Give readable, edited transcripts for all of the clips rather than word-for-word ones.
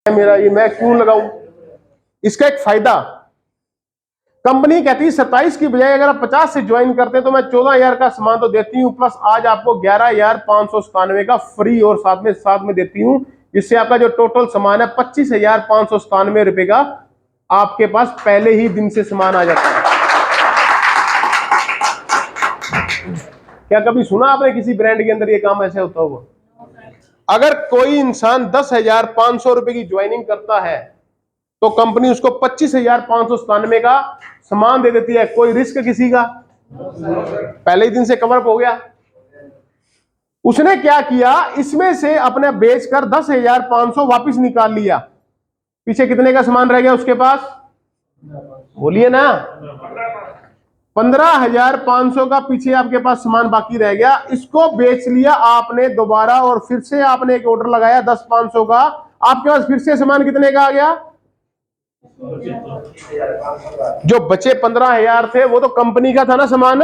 मेरा ये मैं क्यों लगाऊं? इसका एक फायदा, कंपनी कहती है 27 की बजाय अगर आप 50 से ज्वाइन करते हैं तो मैं 14,000 का सामान तो देती हूं, प्लस आज आपको 11,597 का फ्री और साथ में देती हूं, जिससे आपका जो टोटल सामान है 25,597 रुपए का आपके पास पहले ही दिन से सामान आ जाता है। क्या कभी सुना आपने किसी ब्रांड के अंदर ये काम ऐसे होता होगा? अगर कोई इंसान 10,500 रुपए की ज्वाइनिंग करता है तो कंपनी उसको 25,597 का सामान दे देती है। कोई रिस्क किसी का, पहले ही दिन से कवर अप हो गया। उसने क्या किया, इसमें से अपने बेचकर 10,500 वापस निकाल लिया। पीछे कितने का सामान रह गया उसके पास? बोलिए ना, 15,500 का पीछे आपके पास सामान बाकी रह गया। इसको बेच लिया आपने दोबारा और फिर से आपने एक ऑर्डर लगाया 10,500 का, आपके पास फिर से सामान कितने का आ गया? जो बचे 15,000 थे वो तो कंपनी का था ना सामान,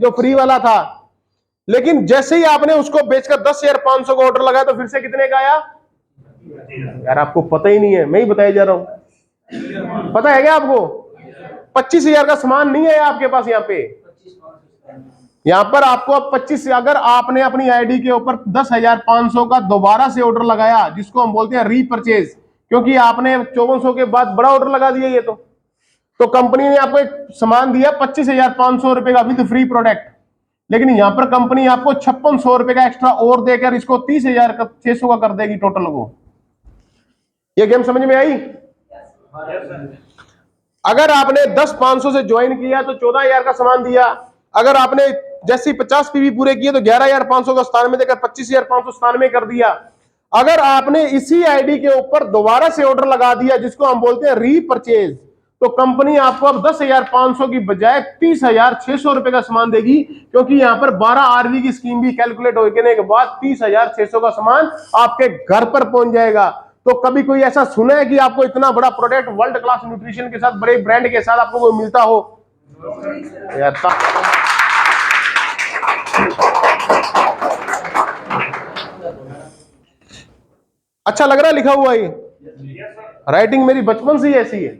जो फ्री वाला था। लेकिन जैसे ही आपने उसको बेचकर 10,500 का ऑर्डर लगाया तो फिर से कितने का आया? यार आपको पता ही नहीं है, मैं ही बताया जा रहा हूं। पता है क्या आपको? 25,000 का सामान नहीं है आपके पास। यहां पर आपको अब 25, अगर आपने अपनी आईडी के ऊपर 10,500 का दोबारा से ऑर्डर लगाया, जिसको हम बोलते हैं रीपरचेज, क्योंकि आपने 5400 के बाद बड़ा ऑर्डर लगा दिया ये तो कंपनी ने आपको एक सामान दिया 25,500 रुपए का विद फ्री प्रोडक्ट, लेकिन यहां पर कंपनी आपको 5600 रुपए का एक्स्ट्रा और देकर इसको 30,600 का कर देगी टोटल को। ये गेम समझ में आई? अगर आपने 10,500 से ज्वाइन किया तो 14,000 का सामान दिया। अगर आपने जैसे 50 पीवी पूरे किए तो 11,500 का 97 देकर 25,597 कर दिया। अगर आपने इसी आईडी के ऊपर दोबारा से ऑर्डर लगा दिया, जिसको हम बोलते हैं रीपरचेज, तो कंपनी आपको अब 10,500 की बजाय 30,600 रुपए का सामान देगी, क्योंकि यहां पर 12 आरवी की स्कीम भी कैलकुलेट होने के बाद 30,600 का सामान आपके घर पर पहुंच जाएगा। तो कभी कोई ऐसा सुना है कि आपको इतना बड़ा प्रोडक्ट वर्ल्ड क्लास न्यूट्रिशन के साथ, बड़े ब्रांड के साथ आपको कोई मिलता हो? अच्छा लग रहा है लिखा हुआ ये? राइटिंग मेरी बचपन से ही ऐसी है।